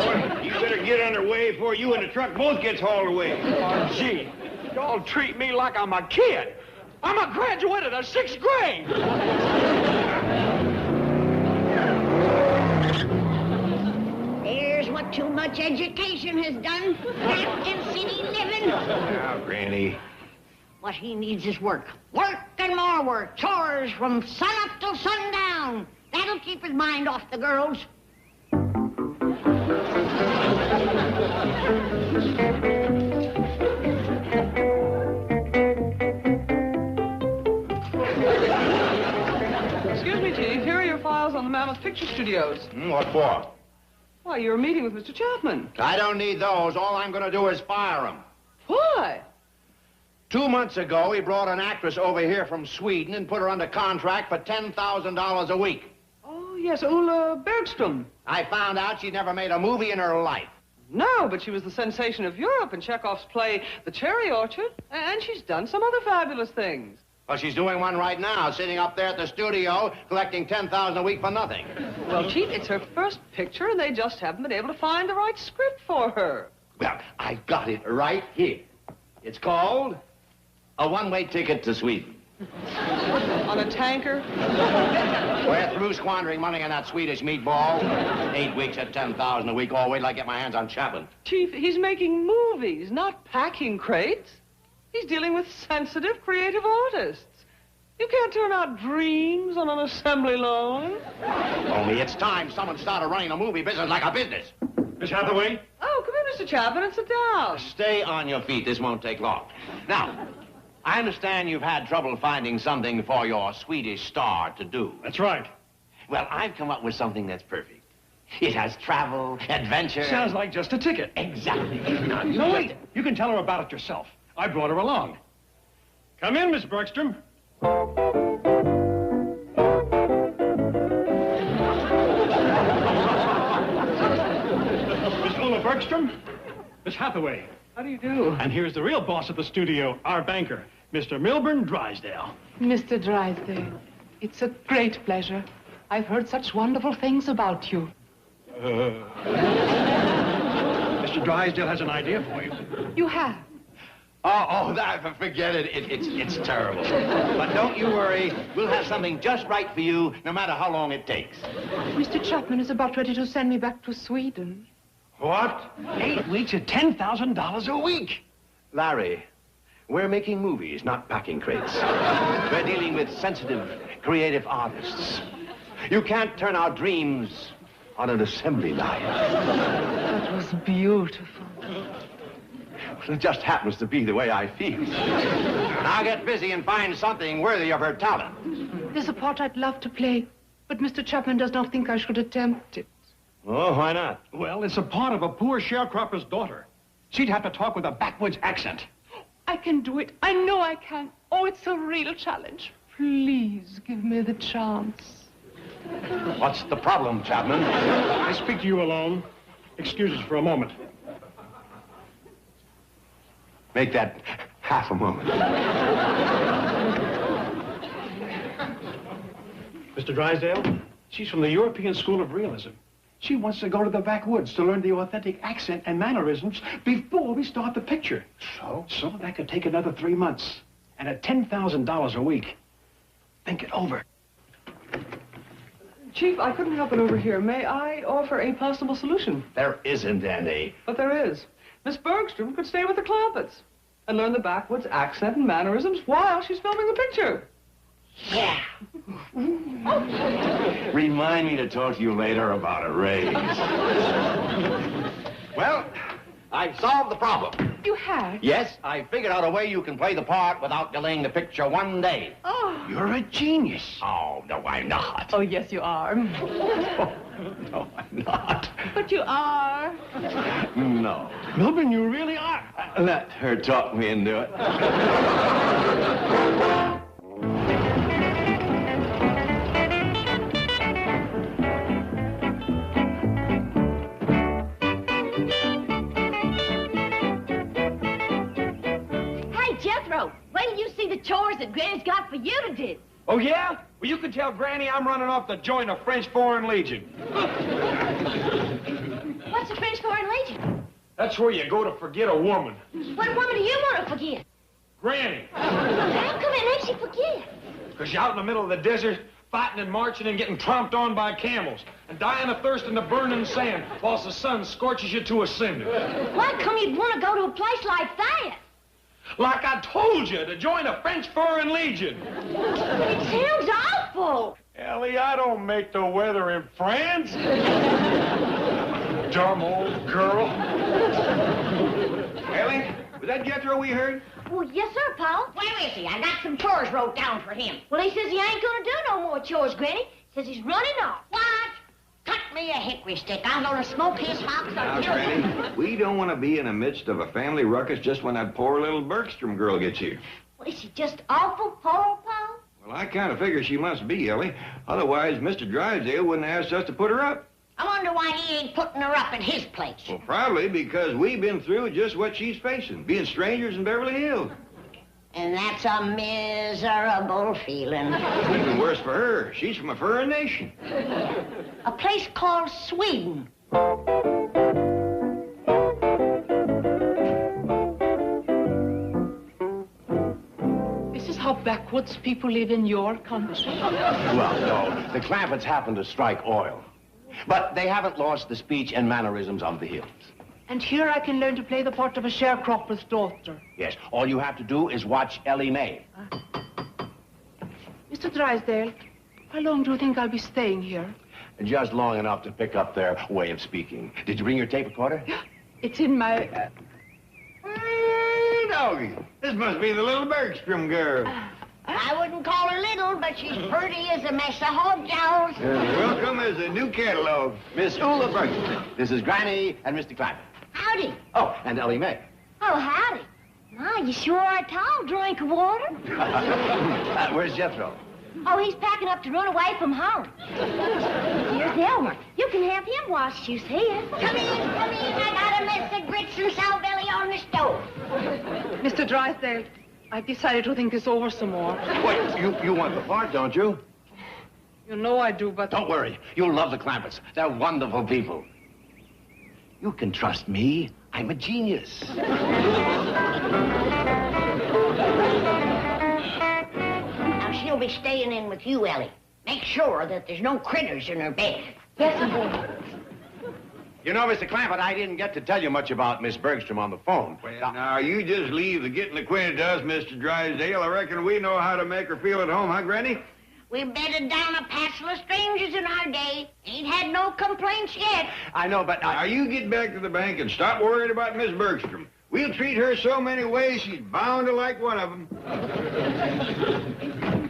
Boy, you better get underway before you and the truck both gets hauled away. Oh, gee, y'all treat me like I'm a kid. I'm a graduate of the 6th grade. Here's what too much education has done. Back in city living. Now, Granny. What he needs is work. Work and more work. Chores from sunup till sundown. That'll keep his mind off the girls. Excuse me, Chief. Here are your files on the Mammoth Picture Studios. What for? Why, you're meeting with Mr. Chapman. I don't need those. All I'm going to do is fire him. Why? 2 months ago, he brought an actress over here from Sweden and put her under contract for $10,000 a week. Oh, yes, Ulla Bergström. I found out she'd never made a movie in her life. No, but she was the sensation of Europe in Chekhov's play, The Cherry Orchard, and she's done some other fabulous things. Well, she's doing one right now, sitting up there at the studio, collecting $10,000 a week for nothing. Well, Chief, it's her first picture, and they just haven't been able to find the right script for her. Well, I got it right here. It's called A One-Way Ticket to Sweden. On a tanker? We're through squandering money on that Swedish meatball. 8 weeks at $10,000 a week. Oh, wait till I get my hands on Chapman. Chief, he's making movies, not packing crates. He's dealing with sensitive, creative artists. You can't turn out dreams on an assembly line. Only it's time someone started running a movie business like a business. Miss Hathaway? Oh, come in, Mr. Chapman, and sit down. Stay on your feet. This won't take long. Now, I understand you've had trouble finding something for your Swedish star to do. That's right. Well, I've come up with something that's perfect. It has travel, adventure. Sounds like just a ticket. Exactly. Now, No, wait. You can tell her about it yourself. I brought her along. Come in, Miss Bergstrom. Miss Ulla Bergstrom, Miss Hathaway. How do you do? And here's the real boss of the studio, our banker, Mr. Milburn Drysdale. Mr. Drysdale, it's a great pleasure. I've heard such wonderful things about you. Mr. Drysdale has an idea for you. You have? Forget it. It's terrible. But don't you worry. We'll have something just right for you, no matter how long it takes. Mr. Chapman is about ready to send me back to Sweden. What? 8 weeks at $10,000 a week. Larry, we're making movies, not packing crates. We're dealing with sensitive, creative artists. You can't turn our dreams on an assembly line. That was beautiful. It just happens to be the way I feel. Now get busy and find something worthy of her talent. There's a part I'd love to play, but Mr. Chapman does not think I should attempt it. Oh, why not? Well, it's a part of a poor sharecropper's daughter. She'd have to talk with a backwoods accent. I can do it. I know I can. Oh, it's a real challenge. Please give me the chance. What's the problem, Chapman? I speak to you alone. Excuse us for a moment. Make that half a moment. Mr. Drysdale, she's from the European School of Realism. She wants to go to the backwoods to learn the authentic accent and mannerisms before we start the picture. So that could take another 3 months. And at $10,000 a week. Think it over. Chief, I couldn't help it over here. May I offer a possible solution? There isn't any. But there is. Miss Bergstrom could stay with the Clampetts and learn the backwoods accent and mannerisms while she's filming the picture. Yeah. Remind me to talk to you later about a raise. Well, I've solved the problem. You have? Yes, I figured out a way you can play the part without delaying the picture one day. Oh. You're a genius. Oh, no, I'm not. Oh, yes, you are. No, I'm not. But you are. No. Milburn, you really are. Let her talk me into it. Wait till you see the chores that Granny's got for you to do. Oh, yeah? Well, you can tell Granny I'm running off to join the French Foreign Legion. What's the French Foreign Legion? That's where you go to forget a woman. What woman do you want to forget? Granny. How come it makes you forget? Because you're out in the middle of the desert, fighting and marching and getting tromped on by camels, and dying of thirst in the burning sand whilst the sun scorches you to a cinder. Why come you'd want to go to a place like that? Like I told you, to join the French Foreign Legion. It sounds awful. Ellie, I don't make the weather in France. Dumb old girl. Ellie, was that Jethro we heard? Well, yes, sir, Paul. Where is he? I got some chores wrote down for him. Well, he says he ain't gonna do no more chores, Granny. Says he's running off. What? Cut me a hickory stick. I'm gonna smoke his house Now, or kill him. Granny, we don't want to be in the midst of a family ruckus just when that poor little Bergstrom girl gets here. Well, is she just awful, poor old Paul? Well, I kind of figure she must be, Ellie. Otherwise, Mr. Drysdale wouldn't have asked us to put her up. I wonder why he ain't putting her up at his place. Well, probably because we've been through just what she's facing, being strangers in Beverly Hills. And that's a miserable feeling. Even worse for her. She's from a foreign nation. A place called Sweden. This is how backwoods people live in your country. Well, no, the Clampetts happened to strike oil. But they haven't lost the speech and mannerisms of the hills. And here I can learn to play the part of a sharecropper's daughter. Yes, all you have to do is watch Ellie Mae. Mr. Drysdale, how long do you think I'll be staying here? Just long enough to pick up their way of speaking. Did you bring your tape recorder? It's in my... Hey, doggy. This must be the little Bergstrom girl. I wouldn't call her little, but she's pretty as a mess of hog jowls. Welcome as a new catalog. Miss Ula Bergstrom. This is Granny and Mr. Clampett. Howdy. Oh, and Ellie Mae. Oh, howdy. My, you sure are a tall drink of water. Where's Jethro? Oh, he's packing up to run away from home. Here's Elmer. You can have him wash shoes here. Come in. I got a mess of grits and sow belly on the stove. Mr. Drysdale, I've decided to think this over some more. Wait, you want the part, don't you? You know I do, but... Don't worry. You'll love the Clampetts. They're wonderful people. You can trust me. I'm a genius. Now, she'll be staying in with you, Ellie. Make sure that there's no critters in her bed. Yes, boy. You know, Mr. Clampett, I didn't get to tell you much about Miss Bergstrom on the phone. Well, now, you just leave the getting acquainted to us, Mr. Drysdale. I reckon we know how to make her feel at home, huh, Granny? We've bedded down a passel of strangers in our day. Ain't had no complaints yet. I know, but Now, you get back to the bank and stop worrying about Miss Bergstrom. We'll treat her so many ways, she's bound to like one of them.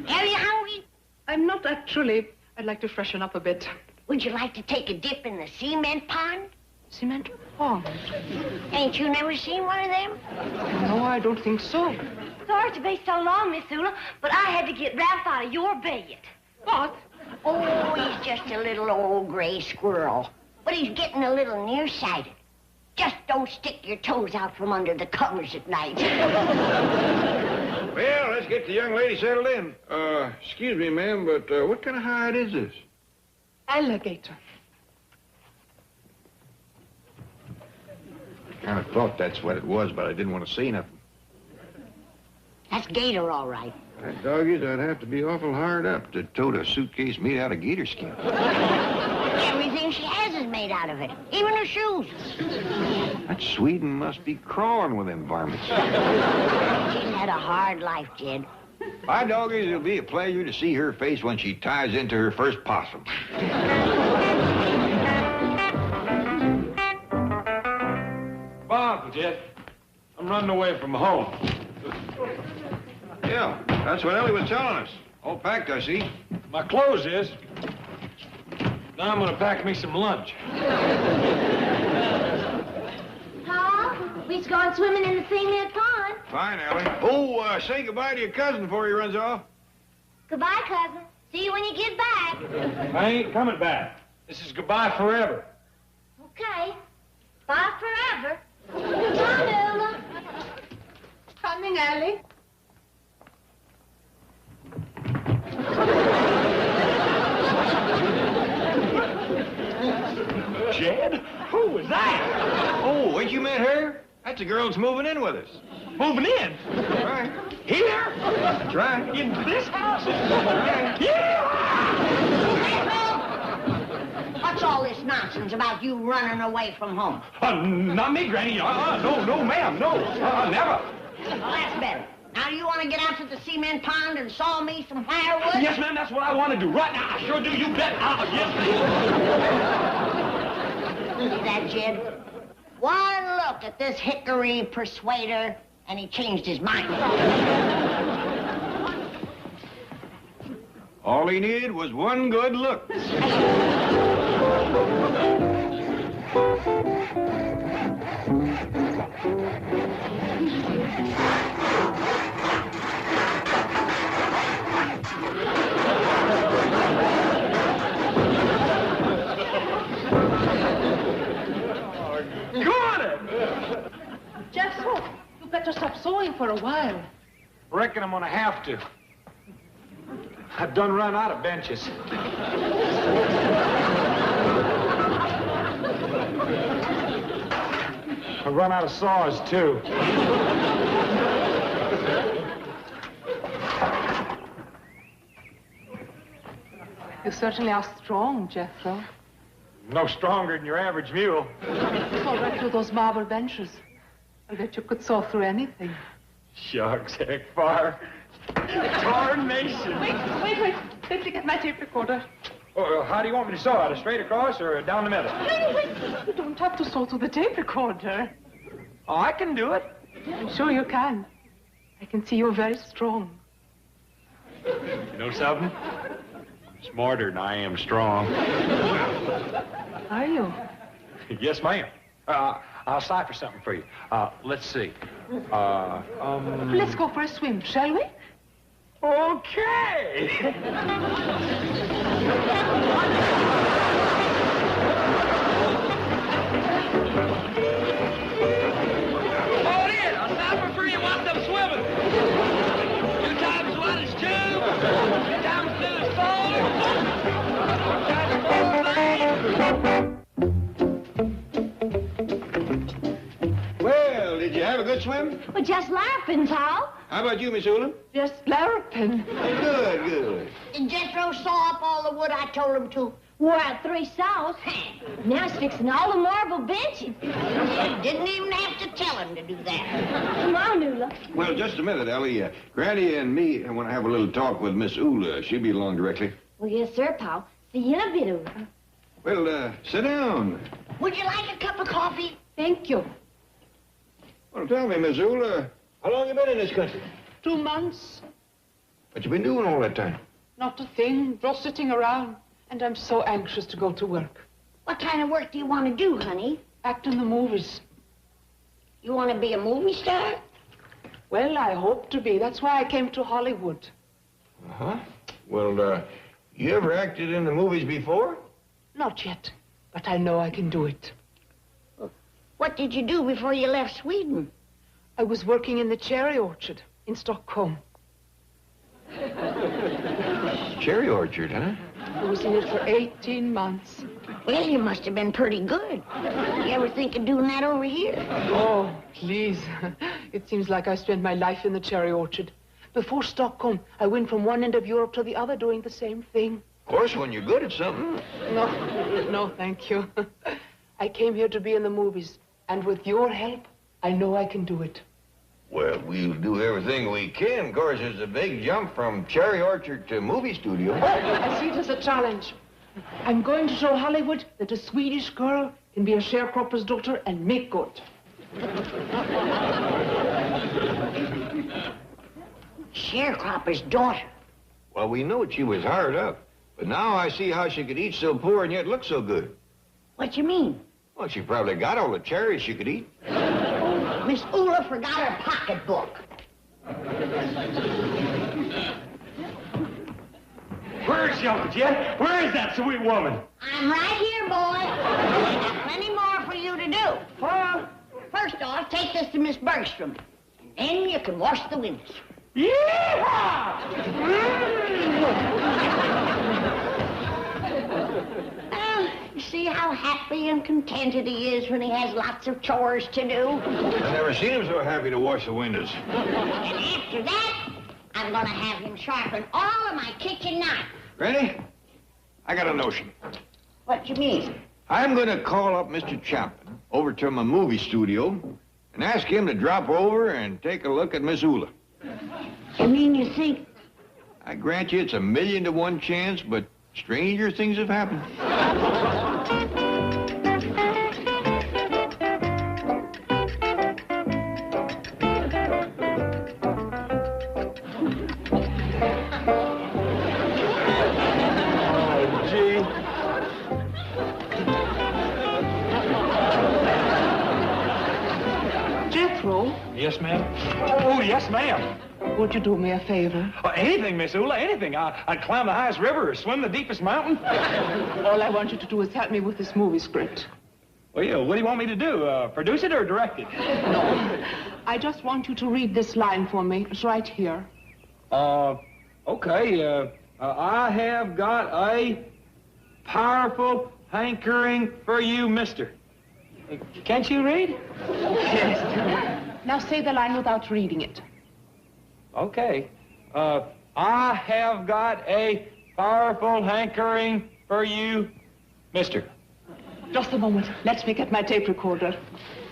Are you hungry? I'm not actually. I'd like to freshen up a bit. Would you like to take a dip in the cement pond? Cement pond? Ain't you never seen one of them? No, I don't think so. Sorry to be so long, Miss Ula, but I had to get Ralph out of your bed. What? Oh, he's just a little old gray squirrel. But he's getting a little nearsighted. Just don't stick your toes out from under the covers at night. Well, let's get the young lady settled in. Excuse me, ma'am, but what kind of hide is this? Alligator. I kind of thought that's what it was, but I didn't want to say nothing. That's gator, all right. That doggies, I'd have to be awful hard up to tote a suitcase made out of gator skin. Everything she has is made out of it, even her shoes. That Sweden must be crawling with them varmints. She's had a hard life, Jed. My doggies, it'll be a pleasure to see her face when she ties into her first possum. Bob, Uncle Jed. I'm running away from home. Yeah, that's what Ellie was telling us. All packed, I see. My clothes is. Now I'm gonna pack me some lunch. Pa, we's going swimming in the cement pond. Fine, Ellie. Oh, say goodbye to your cousin before he runs off. Goodbye, cousin. See you when you get back. I ain't coming back. This is goodbye forever. Okay. Bye forever. Bye, Lola. Coming, Ellie. Jed? Who was that? Oh, ain't you met her? That's the girl that's moving in with us. Moving in? That's right. Here? That's right. Into this house? Yeah! What's all this nonsense about you running away from home? Not me, Granny. No, ma'am. No, never. Well, that's better. Now, do you want to get out to the cement pond and saw me some firewood? Yes, ma'am, that's what I want to do. Right now, I sure do. You bet. Yes, See that, Jed? One look at this hickory persuader, and he changed his mind. All he needed was one good look. Jethro, you better stop sewing for a while. Reckon I'm gonna have to. I've done run out of benches. I've run out of saws, too. You certainly are strong, Jethro. No stronger than your average mule. Saw right through those marble benches. I bet you could saw through anything. Shucks, heck, fire. Tarnation. Wait. Let me get my tape recorder. Oh, how do you want me to saw it? Straight across or down the middle? Wait. You don't have to saw through the tape recorder. Oh, I can do it. I'm sure you can. I can see you're very strong. You know something? Smarter than I am strong. Are you? Yes, ma'am. I'll cipher something for you. Let's see. Let's go for a swim, shall we? Okay. Hold in. I'll cipher for you once I'm swimming. 2 times 1 is 2. 2 times 2 is 4. 4 times 4 is 8. Well, did you have a good swim? Well, just laughing, Paul. How about you, Miss Ulan? Just larping. Good. And Jethro saw up all the wood I told him to. Wore out 3 saws. Now he's fixing all the marble benches. You didn't even have to tell him to do that. Come on, Nula. Well, just a minute, Ellie. Granny and me want to have a little talk with Miss Ula. She'll be along directly. Well, yes, sir, Paul. See you in a bit, Ula. Well, sit down. Would you like a cup of coffee? Thank you. Well, tell me, Miss Ula, how long you been in this country? 2 months. What you been doing all that time? Not a thing. Just sitting around. And I'm so anxious to go to work. What kind of work do you want to do, honey? Act in the movies. You want to be a movie star? Well, I hope to be. That's why I came to Hollywood. Uh-huh. Well, you ever acted in the movies before? Not yet, but I know I can do it. What did you do before you left Sweden? I was working in the cherry orchard in Stockholm. Cherry orchard, huh? I was in it for 18 months. Well, you must have been pretty good. You ever think of doing that over here? Oh, please. It seems like I spent my life in the cherry orchard. Before Stockholm, I went from one end of Europe to the other doing the same thing. Of course, when you're good at something. No, thank you. I came here to be in the movies, and with your help, I know I can do it. Well, we'll do everything we can. Of course, it's a big jump from cherry orchard to movie studio. I see it as a challenge. I'm going to show Hollywood that a Swedish girl can be a sharecropper's daughter and make good. Sharecropper's daughter. Well, we knew she was hard up, but now I see how she could eat so poor and yet look so good. What you mean? Well, she probably got all the cherries she could eat. Miss Ula forgot her pocketbook. Where's young Jed? Where is that sweet woman? I'm right here, boy. I got plenty more for you to do. Well, first off, take this to Miss Bergstrom. And then you can wash the windows. Yeehaw! You see how happy and contented he is when he has lots of chores to do? I never seen him so happy to wash the windows. And after that, I'm going to have him sharpen all of my kitchen knives. Granny, I got a notion. What you mean? I'm going to call up Mr. Chapman over to my movie studio and ask him to drop over and take a look at Miss Ula. You mean you think? I grant you it's 1,000,000 to 1 chance, but stranger things have happened. Yes, ma'am. Oh, yes, ma'am. Would you do me a favor? Anything, Miss Ula, anything. I'd climb the highest river or swim the deepest mountain. All I want you to do is help me with this movie script. Well, yeah, what do you want me to do? Produce it or direct it? No. I just want you to read this line for me. It's right here. Okay. I have got a powerful hankering for you, mister. Can't you read? Yes. Now say the line without reading it. Okay. I have got a powerful hankering for you, mister. Just a moment. Let me get my tape recorder.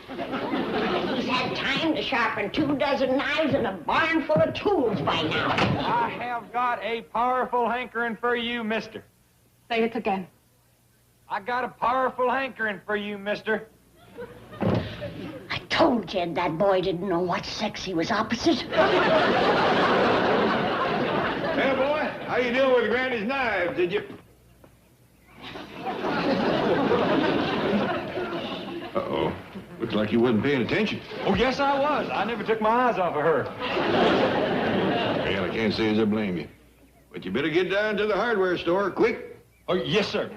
He's had time to sharpen 24 knives and a barn full of tools by now. I have got a powerful hankering for you, mister. Say it again. I got a powerful hankering for you, mister. I told Jed that boy didn't know what sex he was opposite. Hey, boy, how you doing with Granny's knives, did you? Uh-oh. Looks like you wasn't paying attention. Oh, yes, I was. I never took my eyes off of her. Well, I can't say as I blame you. But you better get down to the hardware store, quick. Oh, yes, sir.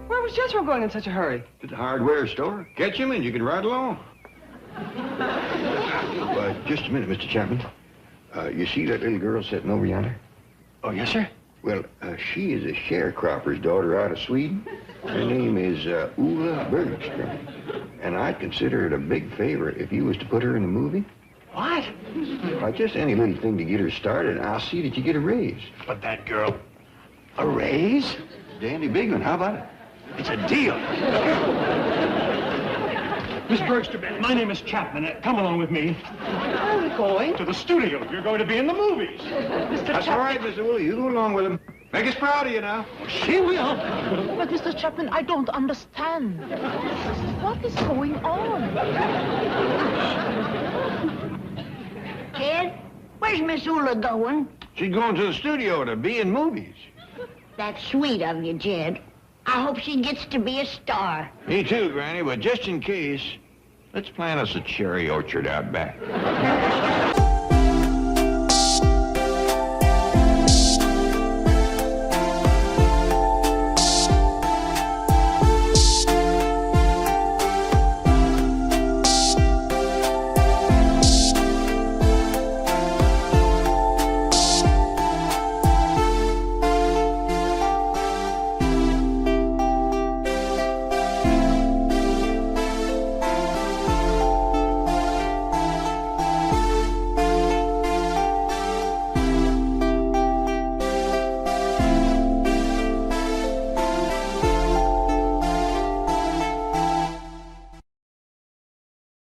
Where was Jethro going in such a hurry? To the hardware store. Catch him and you can ride along. Just a minute, Mr. Chapman. You see that little girl sitting over yonder? Oh, yes, sir? Well, she is a sharecropper's daughter out of Sweden. Her name is Ula Bergstrom. And I'd consider it a big favor if you was to put her in the movie. What? Just any little thing to get her started, and I'll see that you get a raise. But that girl... A raise? Dandy big one. How about it? It's a deal. Miss Bergstrom, my name is Chapman. Come along with me. Where are we going? To the studio. You're going to be in the movies. That's all right, Mr. Ula. You go along with him. Make us proud of you now. She will. But, Mr. Chapman, I don't understand. What is going on? Jed, where's Miss Ula going? She's going to the studio to be in movies. That's sweet of you, Jed. I hope she gets to be a star. Me too, Granny, but just in case, let's plant us a cherry orchard out back.